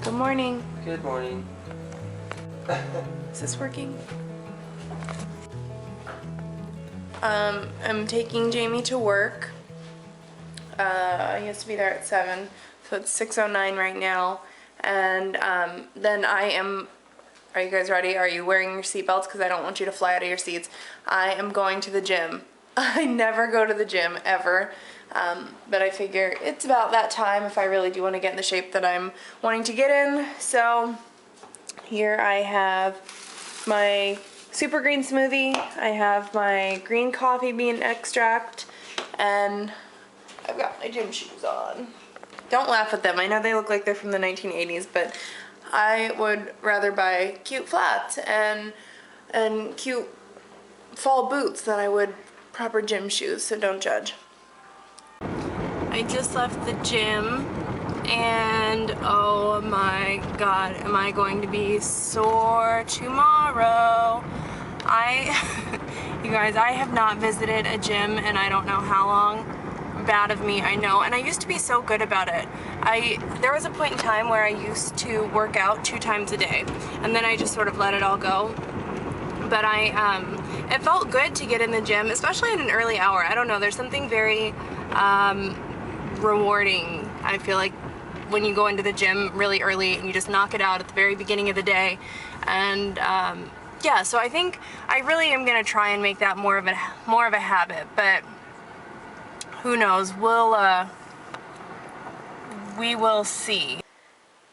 Good morning. Good morning. Is this working? I'm taking Jamie to work. He has to be there at 7, so it's 6:09 right now. And then I am, are you guys ready? Are you wearing your seatbelts? Because I don't want you to fly out of your seats. I am going to the gym. I never go to the gym, ever. But I figure it's about that time if I really do want to get in the shape that I'm wanting to get in. So here I have my super green smoothie, I have my green coffee bean extract, and I've got my gym shoes on. Don't laugh at them. I know they look like they're from the 1980s, but I would rather buy cute flats and cute fall boots than I would proper gym shoes, so don't judge. I just left the gym and oh my god, am I going to be sore tomorrow. You guys, I have not visited a gym and I don't know how long. Bad of me, I know, and I used to be so good about it. There was a point in time where I used to work out 2 times a day, and then I just sort of let it all go. But it felt good to get in the gym, especially at an early hour. I don't know, there's something very rewarding, I feel like, when you go into the gym really early and you just knock it out at the very beginning of the day. And yeah, so I think I really am gonna try and make that more of a habit, but who knows, we will see.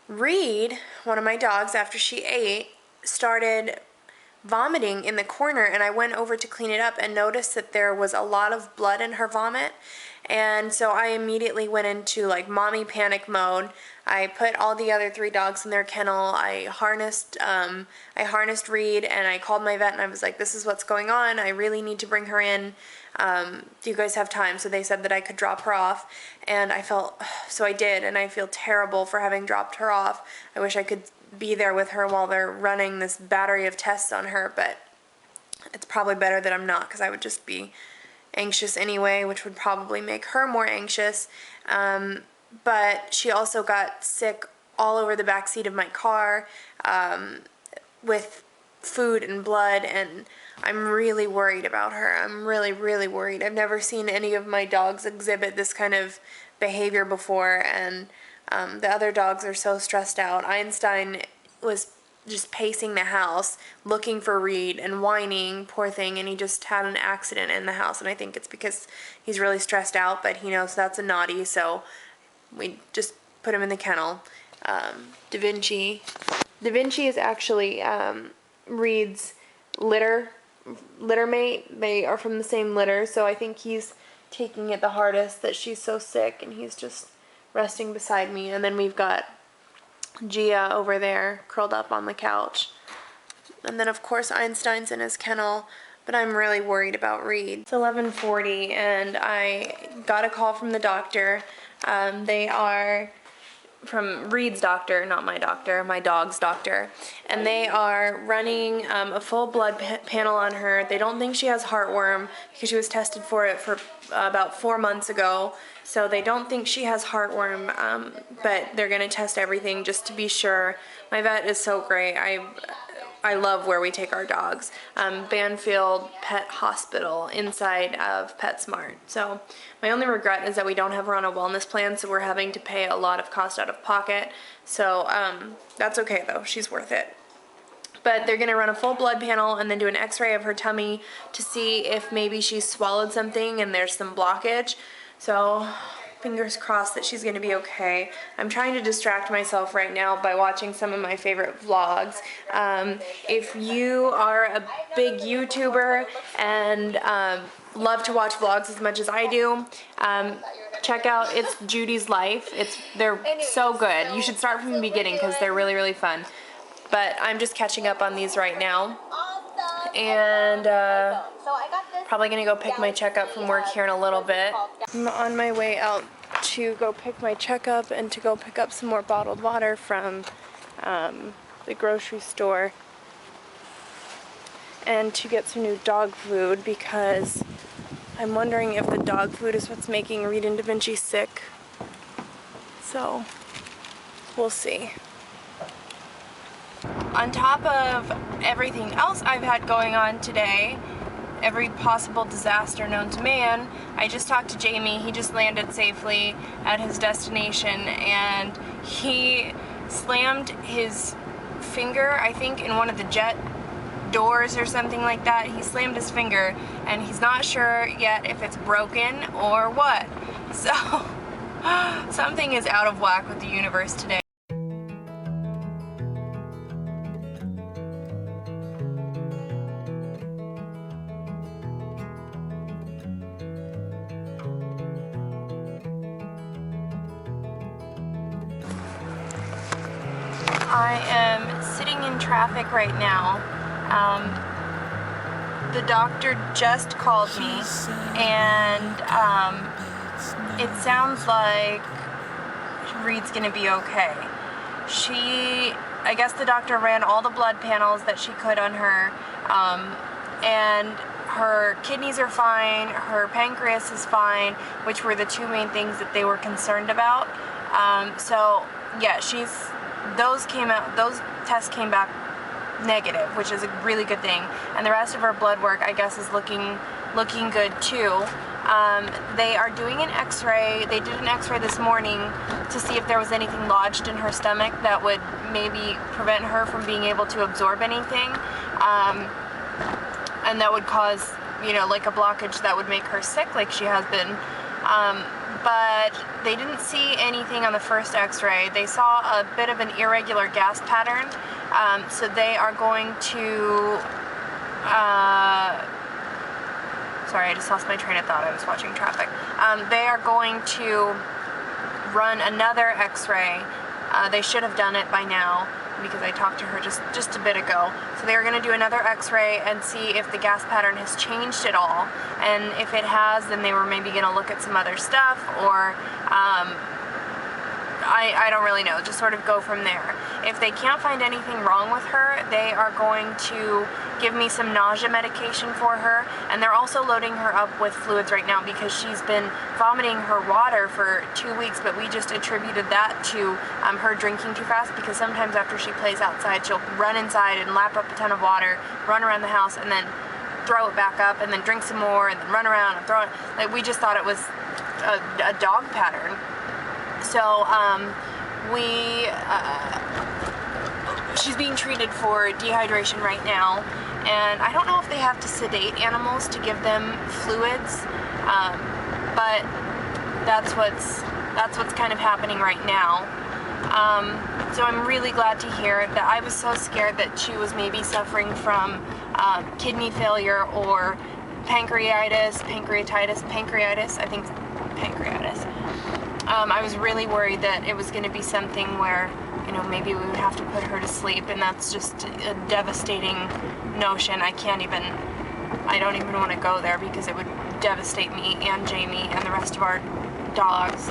Reed, one of my dogs, after she ate, started vomiting in the corner, and I went over to clean it up and noticed that there was a lot of blood in her vomit. And so I immediately went into like mommy panic mode. I put all the other 3 dogs in their kennel. I harnessed Reed, and I called my vet and I was like, this is what's going on. I really need to bring her in. Do you guys have time? So they said that I could drop her off, and so I did, and I feel terrible for having dropped her off. I wish I could be there with her while they're running this battery of tests on her, but it's probably better that I'm not, because I would just be anxious anyway, which would probably make her more anxious. But she also got sick all over the back seat of my car with food and blood, and I'm really worried about her. I'm really, really worried. I've never seen any of my dogs exhibit this kind of behavior before, and the other dogs are so stressed out. Einstein was just pacing the house looking for Reed and whining, poor thing, and he just had an accident in the house, and I think it's because he's really stressed out, but he knows that's a naughty, so we just put him in the kennel. Da Vinci is actually Reed's litter mate. They are from the same litter, so I think he's taking it the hardest that she's so sick, and he's just resting beside me. And then we've got Gia over there curled up on the couch, and then of course Einstein's in his kennel, but I'm really worried about Reed. It's 11:40 and I got a call from the doctor. They are from Reed's doctor, not my doctor, my dog's doctor, and they are running a full blood panel on her. They don't think she has heartworm because she was tested for it for about 4 months ago, so they don't think she has heartworm, but they're going to test everything just to be sure. My vet is so great. I love where we take our dogs. Banfield Pet Hospital inside of PetSmart. So my only regret is that we don't have her on a wellness plan, so we're having to pay a lot of cost out of pocket. So that's okay though, she's worth it. But they're gonna run a full blood panel and then do an x-ray of her tummy to see if maybe she's swallowed something and there's some blockage. So fingers crossed that she's going to be okay. I'm trying to distract myself right now by watching some of my favorite vlogs. If you are a big YouTuber and love to watch vlogs as much as I do, check out It's Judy's Life. They're so good. You should start from the beginning because they're really, really fun. But I'm just catching up on these right now. And probably gonna go pick my check up from work here in a little bit. I'm on my way out to go pick my check up and to go pick up some more bottled water from the grocery store, and to get some new dog food because I'm wondering if the dog food is what's making Reed and Da Vinci sick. So we'll see. on top of everything else I've had going on today, every possible disaster known to man, I just talked to Jamie. He just landed safely at his destination, and he slammed his finger, I think, in one of the jet doors or something like that. He slammed his finger, and he's not sure yet if it's broken or what. So something is out of whack with the universe today. I am sitting in traffic right now. The doctor just called me, and it sounds like Reed's gonna be okay. I guess the doctor ran all the blood panels that she could on her, and her kidneys are fine, her pancreas is fine, which were the two main things that they were concerned about. So yeah, those tests came back negative, which is a really good thing, and the rest of her blood work, I guess, is looking good too. They are doing an x-ray. They did an x-ray this morning to see if there was anything lodged in her stomach that would maybe prevent her from being able to absorb anything, and that would cause, like a blockage that would make her sick like she has been. But they didn't see anything on the first x-ray. They saw a bit of an irregular gas pattern, so they are going to, sorry, I just lost my train of thought. I was watching traffic. They are going to run another x-ray. They should have done it by now, because I talked to her just a bit ago. So they are going to do another x-ray and see if the gas pattern has changed at all. And if it has, then they were maybe going to look at some other stuff, or I don't really know, just sort of go from there. If they can't find anything wrong with her, they are going to give me some nausea medication for her, and they're also loading her up with fluids right now because she's been vomiting her water for 2 weeks, but we just attributed that to her drinking too fast, because sometimes after she plays outside, she'll run inside and lap up a ton of water, run around the house, and then throw it back up, and then drink some more, and then run around and throw it. Like, we just thought it was a dog pattern. So she's being treated for dehydration right now, and I don't know if they have to sedate animals to give them fluids, but that's what's kind of happening right now. So I'm really glad to hear that. I was so scared that she was maybe suffering from kidney failure or pancreatitis, I think pancreatitis. I was really worried that it was going to be something where, maybe we would have to put her to sleep, and that's just a devastating notion. I don't even want to go there, because it would devastate me and Jamie and the rest of our dogs.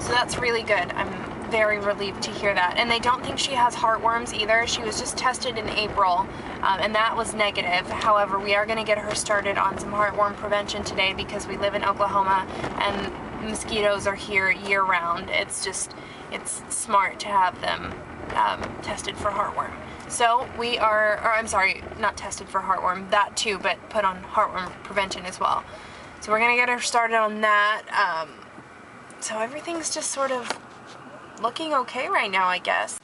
So that's really good. I'm very relieved to hear that. And they don't think she has heartworms either. She was just tested in April, and that was negative. However, we are going to get her started on some heartworm prevention today, because we live in Oklahoma and mosquitoes are here year-round. It's smart to have them tested for heartworm. So we are, I'm sorry, not tested for heartworm, that too, but put on heartworm prevention as well. So we're going to get her started on that. So everything's just sort of looking okay right now, I guess.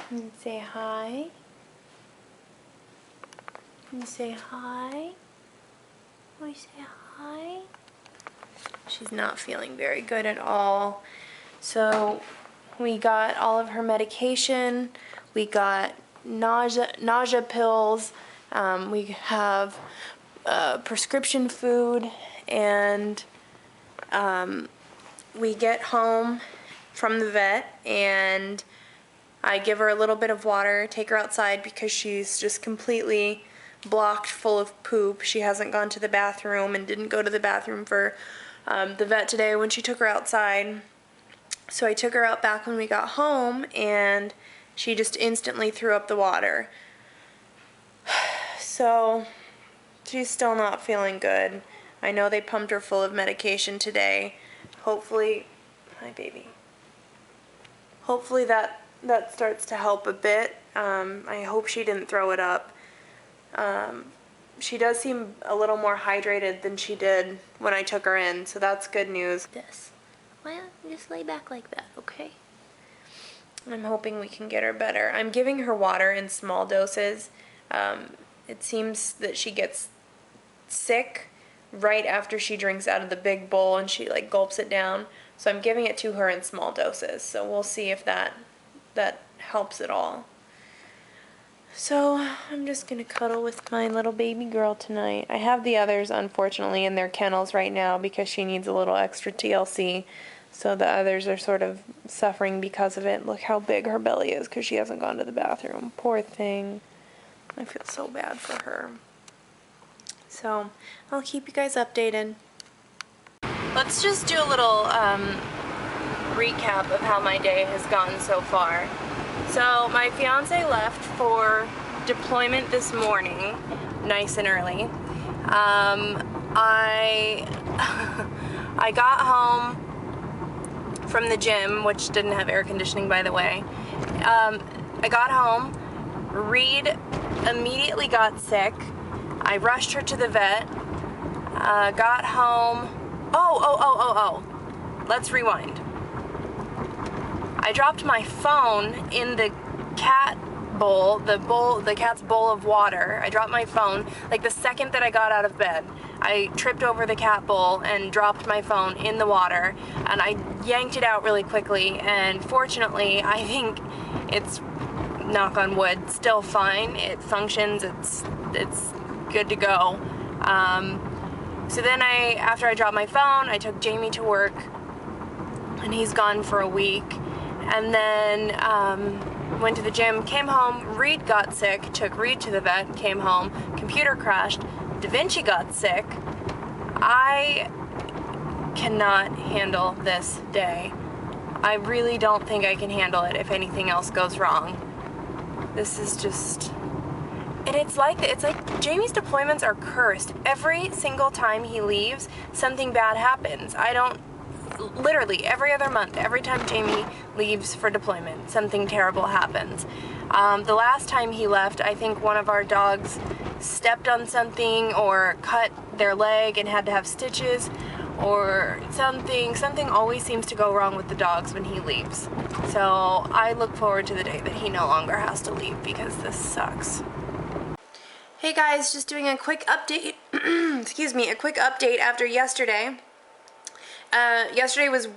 And say hi. And say hi. We say hi. She's not feeling very good at all. So we got all of her medication. We got nausea pills. We have prescription food, and we get home from the vet, and I give her a little bit of water, take her outside, because she's just completely blocked full of poop. She hasn't gone to the bathroom, and didn't go to the bathroom for the vet today when she took her outside. So I took her out back when we got home, and she just instantly threw up the water. So she's still not feeling good. I know they pumped her full of medication today. Hopefully, hi baby. Hopefully that that starts to help a bit. I hope she didn't throw it up. She does seem a little more hydrated than she did when I took her in, so that's good news. This. Well, just lay back like that, okay? I'm hoping we can get her better. I'm giving her water in small doses. It seems that she gets sick right after she drinks out of the big bowl and she like gulps it down. So I'm giving it to her in small doses. So we'll see if that helps at all. So I'm just going to cuddle with my little baby girl tonight. I have the others, unfortunately, in their kennels right now because she needs a little extra TLC. So the others are sort of suffering because of it. Look how big her belly is because she hasn't gone to the bathroom. Poor thing. I feel so bad for her. So I'll keep you guys updated. Let's just do a little recap of how my day has gone so far. So my fiance left for deployment this morning, nice and early. I got home from the gym, which didn't have air conditioning, by the way. I got home. Reed immediately got sick. I rushed her to the vet. Got home. Oh. Let's rewind. I dropped my phone in the cat bowl, the cat's bowl of water. I dropped my phone like the second that I got out of bed. I tripped over the cat bowl and dropped my phone in the water, and I yanked it out really quickly, and fortunately I think it's, knock on wood, still fine. It functions, it's good to go. So then after I dropped my phone, I took Jamie to work, and he's gone for a week. And then went to the gym, came home, Reed got sick, took Reed to the vet, came home, computer crashed, Da Vinci got sick. I cannot handle this day. I really don't think I can handle it if anything else goes wrong. This is just... And it's like Jamie's deployments are cursed. Every single time he leaves, something bad happens. Literally every other month, every time Jamie leaves for deployment, something terrible happens. The last time he left, I think one of our dogs stepped on something or cut their leg and had to have stitches or something. Something always seems to go wrong with the dogs when he leaves. So I look forward to the day that he no longer has to leave because this sucks. Hey guys, just doing a quick update. Excuse me, a quick update after yesterday. Yesterday was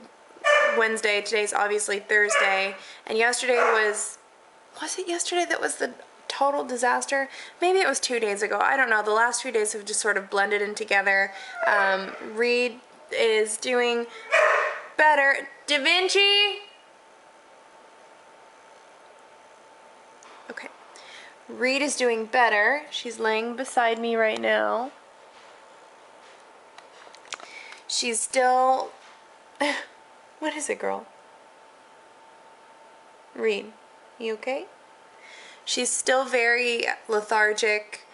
Wednesday, today's obviously Thursday, and yesterday was it yesterday that was the total disaster? Maybe it was 2 days ago, I don't know. The last 2 days have just sort of blended in together. Reed is doing better. Da Vinci! Okay. Reed is doing better. She's laying beside me right now. She's still... What is it, girl? Reed, you okay? She's still very lethargic.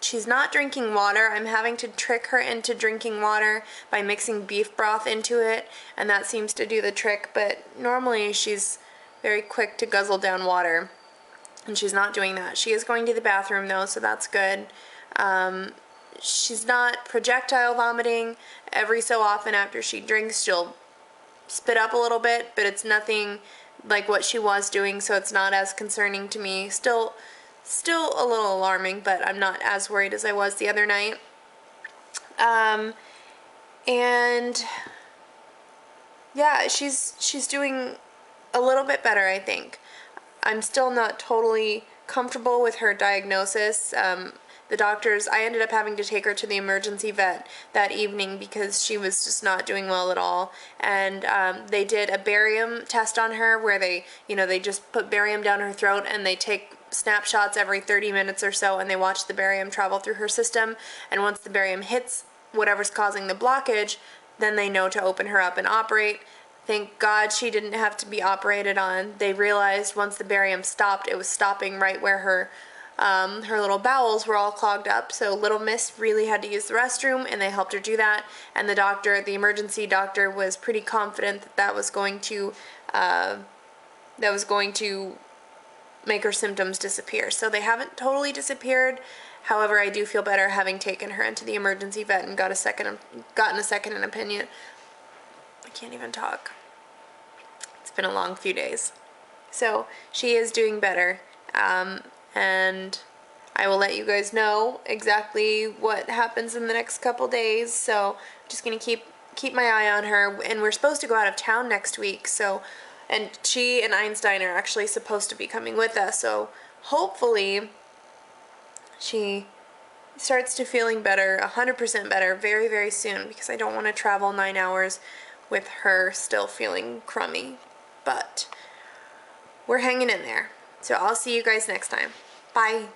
She's not drinking water. I'm having to trick her into drinking water by mixing beef broth into it, and that seems to do the trick, but normally she's very quick to guzzle down water, and she's not doing that. She is going to the bathroom, though, so that's good. She's not projectile vomiting. Every so often after she drinks, she'll spit up a little bit, but it's nothing like what she was doing, so it's not as concerning to me. Still a little alarming, but I'm not as worried as I was the other night. And yeah, she's doing a little bit better, I think. I'm still not totally comfortable with her diagnosis. The doctors, I ended up having to take her to the emergency vet that evening because she was just not doing well at all. And they did a barium test on her where they just put barium down her throat and they take snapshots every 30 minutes or so and they watch the barium travel through her system. And once the barium hits whatever's causing the blockage, then they know to open her up and operate. Thank God she didn't have to be operated on. They realized once the barium stopped, it was stopping right where her little bowels were all clogged up, so little miss really had to use the restroom, and they helped her do that. And the emergency doctor was pretty confident that that was going to that was going to make her symptoms disappear. So they haven't totally disappeared. However, I do feel better having taken her into the emergency vet and gotten a second opinion. I can't even talk. It's been a long few days. So she is doing better, and I will let you guys know exactly what happens in the next couple days. So I'm just gonna keep my eye on her, and we're supposed to go out of town next week. So, and she and Einstein are actually supposed to be coming with us. So hopefully she starts to feeling better, 100% better, very, very soon, because I don't want to travel 9 hours with her still feeling crummy. But we're hanging in there. So I'll see you guys next time. Bye.